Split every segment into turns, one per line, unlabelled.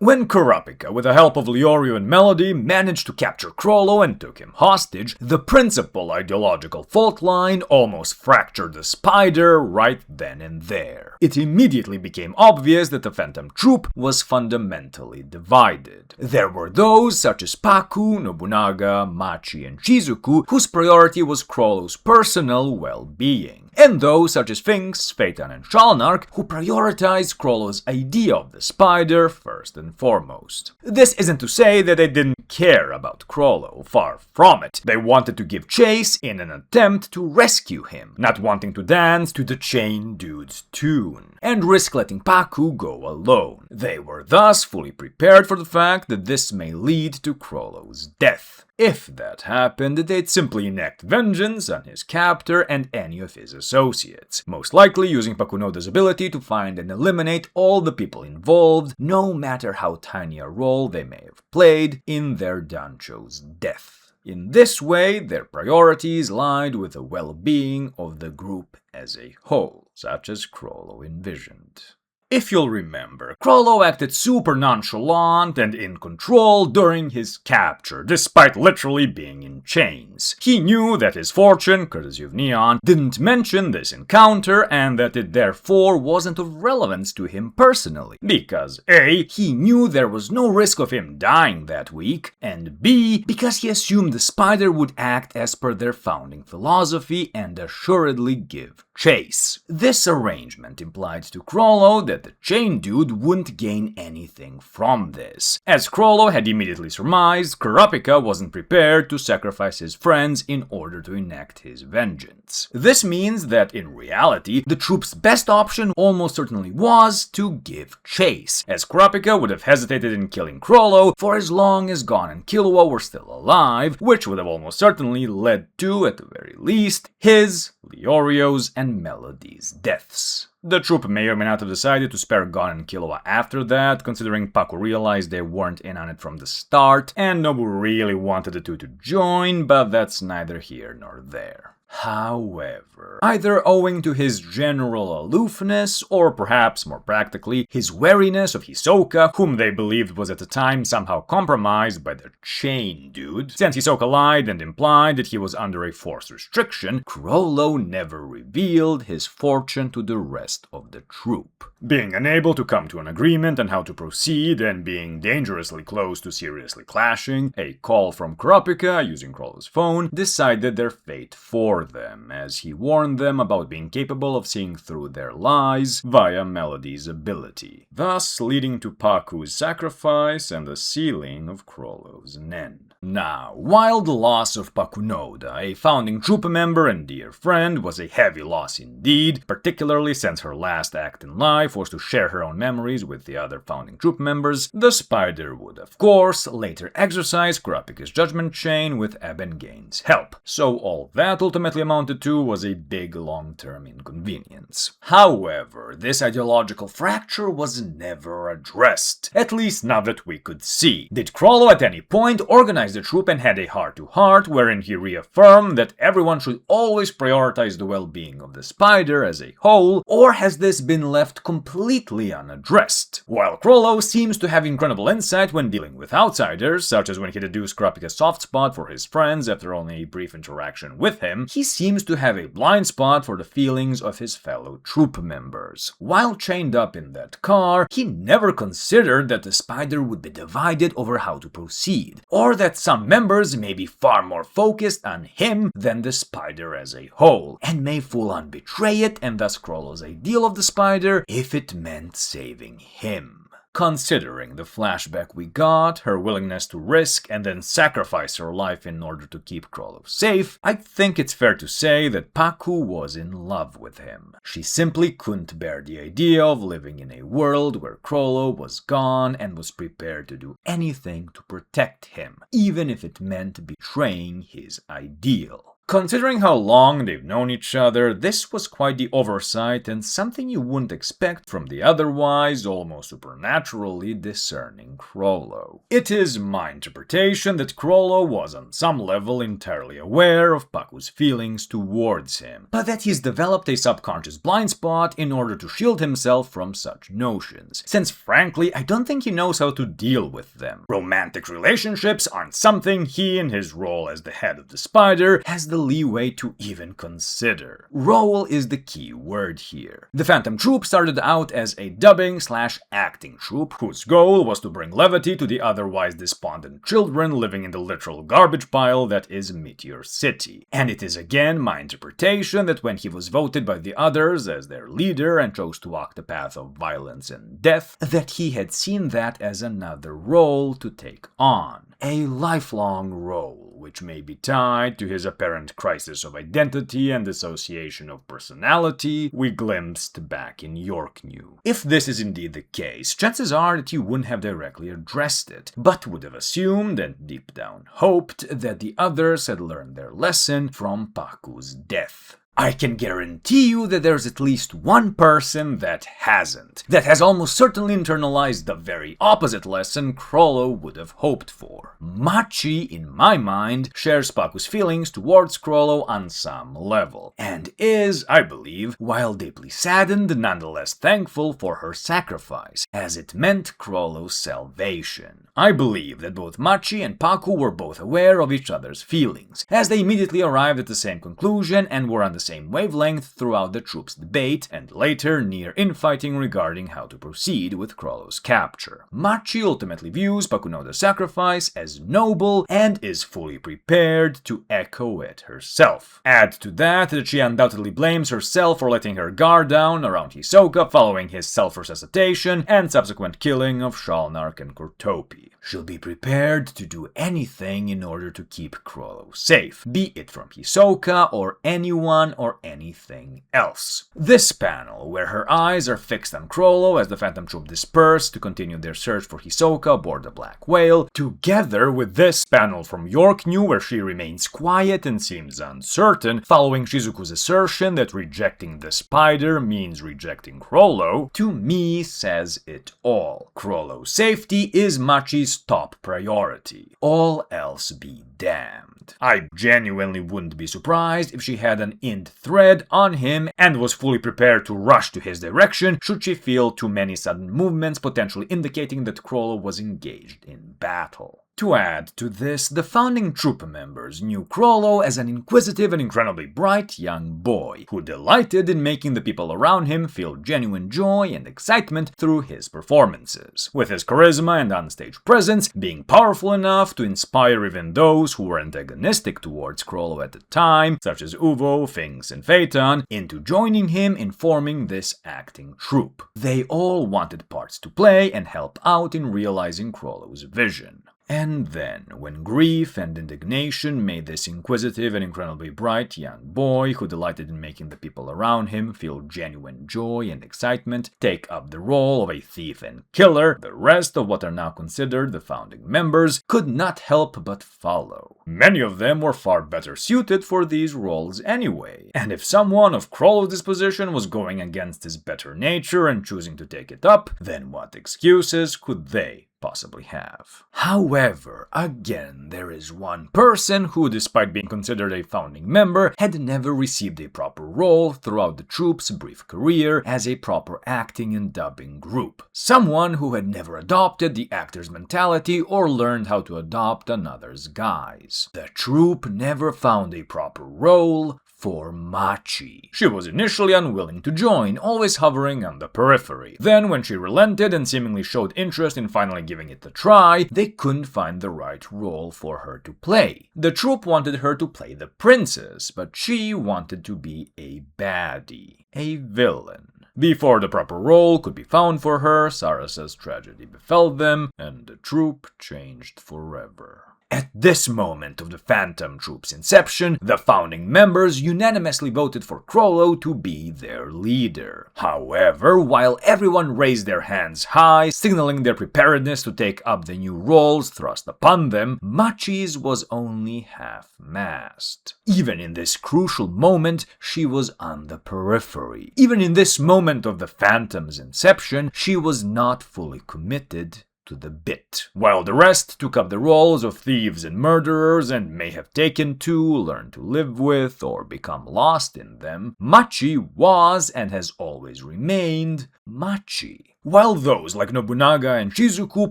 When Kurapika, with the help of Leorio and Melody, managed to capture Krollo and took him hostage, the principal ideological fault line almost fractured the spider right then and there. It immediately became obvious that the Phantom Troupe was fundamentally divided. There were those, such as Paku, Nobunaga, Machi, and Shizuku, whose priority was Krollo's personal well-being, and those such as Finks, Phaeton, and Shalnark, who prioritized Krollo's idea of the spider first and foremost. This isn't to say that they didn't care about Krollo, far from it. They wanted to give chase in an attempt to rescue him, not wanting to dance to the Chain Dude's tune, and risk letting Paku go alone. They were thus fully prepared for the fact that this may lead to Krollo's death. If that happened, they'd simply enact vengeance on his captor and any of his associates, most likely using Pakunoda's ability to find and eliminate all the people involved, no matter how tiny a role they may have played in their Dancho's death. In this way, their priorities lied with the well-being of the group as a whole, such as Krollo envisioned. If you'll remember, Krollo acted super nonchalant and in control during his capture, despite literally being in chains. He knew that his fortune, courtesy of Neon, didn't mention this encounter and that it therefore wasn't of relevance to him personally, because A, he knew there was no risk of him dying that week, and B, because he assumed the spider would act as per their founding philosophy and assuredly give chase. This arrangement implied to Krollo that the Chain Dude wouldn't gain anything from this. As Krollo had immediately surmised, Kurapika wasn't prepared to sacrifice his friends in order to enact his vengeance. This means that in reality, the troupe's best option almost certainly was to give chase, as Kurapika would have hesitated in killing Krollo for as long as Gon and Killua were still alive, which would have almost certainly led to, at the very least, his, Leorio's, and Melody's deaths. The troupe may or may not have decided to spare Gon and Killua after that, considering Paku realized they weren't in on it from the start, and Nobu really wanted the two to join, but that's neither here nor there. However, either owing to his general aloofness, or perhaps more practically, his wariness of Hisoka, whom they believed was at the time somehow compromised by the Chain Dude, since Hisoka lied and implied that he was under a forced restriction, Krollo never revealed his fortune to the rest of the troupe. Being unable to come to an agreement on how to proceed, and being dangerously close to seriously clashing, a call from Kurapika, using Krollo's phone, decided their fate for them, as he warned them about being capable of seeing through their lies via Melody's ability, thus leading to Paku's sacrifice and the sealing of Krollo's nen. Now, while the loss of Pakunoda, a founding troupe member and dear friend, was a heavy loss indeed, particularly since her last act in life was to share her own memories with the other founding troupe members, the spider would, of course, later exercise Kurapika's judgment chain with Ebengain's help, so all that ultimately amounted to was a big long-term inconvenience. However, this ideological fracture was never addressed, at least not that we could see. Did Krollo at any point organize the troupe and had a heart-to-heart wherein he reaffirmed that everyone should always prioritize the well-being of the spider as a whole, or has this been left completely unaddressed? While Krollo seems to have incredible insight when dealing with outsiders, such as when he deduced Kurapika's soft spot for his friends after only a brief interaction with him, he seems to have a blind spot for the feelings of his fellow troupe members. While chained up in that car, he never considered that the spider would be divided over how to proceed, or that some members may be far more focused on him than the spider as a whole, and may full-on betray it and thus Krollo's ideal of the spider if it meant saving him. Considering the flashback we got, her willingness to risk and then sacrifice her life in order to keep Krollo safe, I think it's fair to say that Paku was in love with him. She simply couldn't bear the idea of living in a world where Krollo was gone and was prepared to do anything to protect him, even if it meant betraying his ideal. Considering how long they've known each other, this was quite the oversight and something you wouldn't expect from the otherwise almost supernaturally discerning Kroo. It is my interpretation that Kroo was on some level entirely aware of Paku's feelings towards him, but that he's developed a subconscious blind spot in order to shield himself from such notions, since frankly I don't think he knows how to deal with them. Romantic relationships aren't something he, in his role as the head of the Spider, has the leeway to even consider. Role is the key word here. The Phantom Troupe started out as a dubbing/acting troupe whose goal was to bring levity to the otherwise despondent children living in the literal garbage pile that is Meteor City. And it is again my interpretation that when he was voted by the others as their leader and chose to walk the path of violence and death, that he had seen that as another role to take on. A lifelong role, which may be tied to his apparent crisis of identity and dissociation of personality we glimpsed back in Yorknew. If this is indeed the case, chances are that he wouldn't have directly addressed it, but would have assumed and deep down hoped that the others had learned their lesson from Paku's death. I can guarantee you that there's at least one person that hasn't, that has almost certainly internalized the very opposite lesson Kroo would have hoped for. Machi, in my mind, shares Paku's feelings towards Kroo on some level, and is, I believe, while deeply saddened, nonetheless thankful for her sacrifice, as it meant Kroo's salvation. I believe that both Machi and Paku were both aware of each other's feelings, as they immediately arrived at the same conclusion and were on the same wavelength throughout the troupe's debate and later near infighting regarding how to proceed with Kroo's capture. Machi ultimately views Pakunoda's sacrifice as noble and is fully prepared to echo it herself. Add to that she undoubtedly blames herself for letting her guard down around Hisoka following his self-resuscitation and subsequent killing of Shalnark and Troupe. She'll be prepared to do anything in order to keep Kroo safe, be it from Hisoka or anyone or anything else. This panel, where her eyes are fixed on Kroo as the Phantom Troupe disperse to continue their search for Hisoka aboard the Black Whale, together with this panel from Yorknew where she remains quiet and seems uncertain following Shizuku's assertion that rejecting the spider means rejecting Kroo, to me says it all. Kroo's safety is Machi's top priority. All else be damned. I genuinely wouldn't be surprised if she had an int thread on him and was fully prepared to rush to his direction should she feel too many sudden movements potentially indicating that Kroo was engaged in battle. To add to this, the founding troupe members knew Kroo as an inquisitive and incredibly bright young boy, who delighted in making the people around him feel genuine joy and excitement through his performances, with his charisma and onstage presence being powerful enough to inspire even those who were antagonistic towards Kroo at the time, such as Uvo, Finks, and Phaeton, into joining him in forming this acting troupe. They all wanted parts to play and help out in realizing Kroo's vision. And then, when grief and indignation made this inquisitive and incredibly bright young boy, who delighted in making the people around him feel genuine joy and excitement, take up the role of a thief and killer, the rest of what are now considered the founding members could not help but follow. Many of them were far better suited for these roles anyway, and if someone of Kroo's disposition was going against his better nature and choosing to take it up, then what excuses could they possibly have? However, again, there is one person who, despite being considered a founding member, had never received a proper role throughout the troupe's brief career as a proper acting and dubbing group. Someone who had never adopted the actor's mentality or learned how to adopt another's guise. The troupe never found a proper role for Machi. She was initially unwilling to join, always hovering on the periphery. Then, when she relented and seemingly showed interest in finally giving it a try, they couldn't find the right role for her to play. The troupe wanted her to play the princess, but she wanted to be a baddie, a villain. Before the proper role could be found for her, Sarasa's tragedy befell them, and the troupe changed forever. At this moment of the Phantom Troupe's inception, the founding members unanimously voted for Kroo to be their leader. However, while everyone raised their hands high, signaling their preparedness to take up the new roles thrust upon them, Machi's was only half-mast. Even in this crucial moment, she was on the periphery. Even in this moment of the Phantom's inception, she was not fully committed to the bit. While the rest took up the roles of thieves and murderers and may have taken to, learned to live with, or become lost in them, Machi was and has always remained Machi. While those like Nobunaga and Shizuku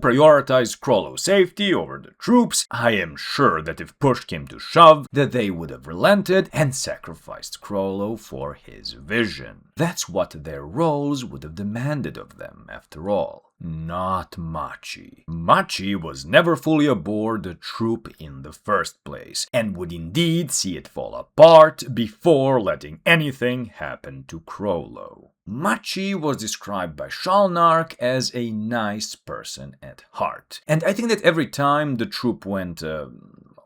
prioritized Kroo's safety over the troops, I am sure that if push came to shove, that they would have relented and sacrificed Kroo for his vision. That's what their roles would have demanded of them, after all. Not Machi. Machi was never fully aboard the Troupe in the first place, and would indeed see it fall apart before letting anything happen to Kroo. Machi was described by Shalnark as a nice person at heart, and I think that every time the Troupe went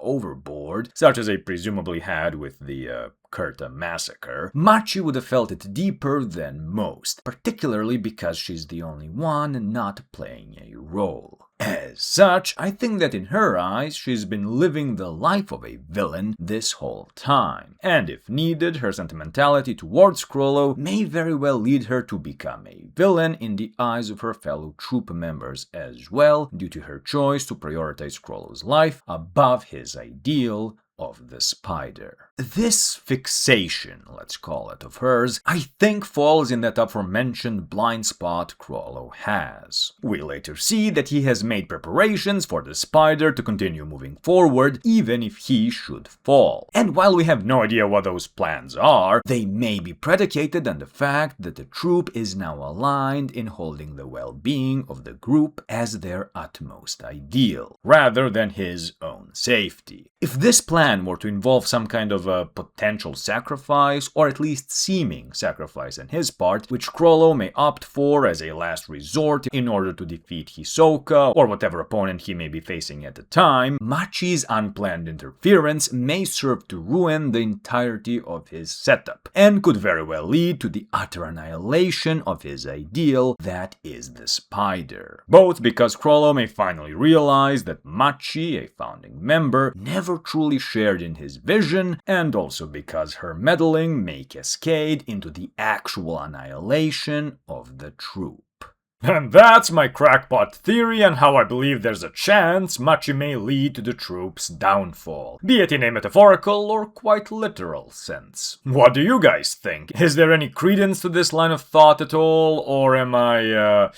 overboard, such as they presumably had with the Kurta massacre, Machi would have felt it deeper than most, particularly because she's the only one not playing a role. As such, I think that in her eyes, she's been living the life of a villain this whole time, and if needed, her sentimentality towards Kroo may very well lead her to become a villain in the eyes of her fellow Troupe members as well, due to her choice to prioritize Kroo's life above his ideal of the spider. This fixation, let's call it, of hers, I think falls in that aforementioned blind spot Kroo has. We later see that he has made preparations for the spider to continue moving forward, even if he should fall. And while we have no idea what those plans are, they may be predicated on the fact that the Troupe is now aligned in holding the well-being of the group as their utmost ideal, rather than his own safety. If this plan were to involve some kind of a potential sacrifice, or at least seeming sacrifice on his part, which Kroo may opt for as a last resort in order to defeat Hisoka or whatever opponent he may be facing at the time, Machi's unplanned interference may serve to ruin the entirety of his setup, and could very well lead to the utter annihilation of his ideal, that is the spider. Both because Kroo may finally realize that Machi, a founding member, never truly shared in his vision, and also because her meddling may cascade into the actual annihilation of the Troupe. And that's my crackpot theory on how I believe there's a chance Machi may lead to the Troupe's downfall, be it in a metaphorical or quite literal sense. What do you guys think? Is there any credence to this line of thought at all, or am I,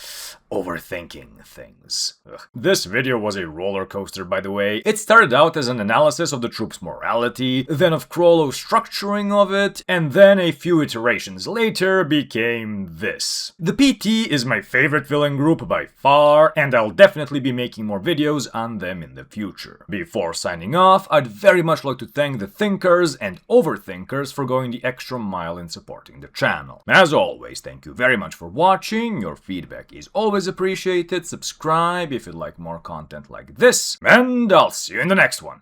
overthinking things? Ugh. This video was a roller coaster, by the way. It started out as an analysis of the Troupe's morality, then of Kroo's structuring of it, and then a few iterations later became this. The PT is my favorite villain group by far, and I'll definitely be making more videos on them in the future. Before signing off, I'd very much like to thank the thinkers and overthinkers for going the extra mile in supporting the channel. As always, thank you very much for watching, your feedback is always appreciated, subscribe if you'd like more content like this, and I'll see you in the next one.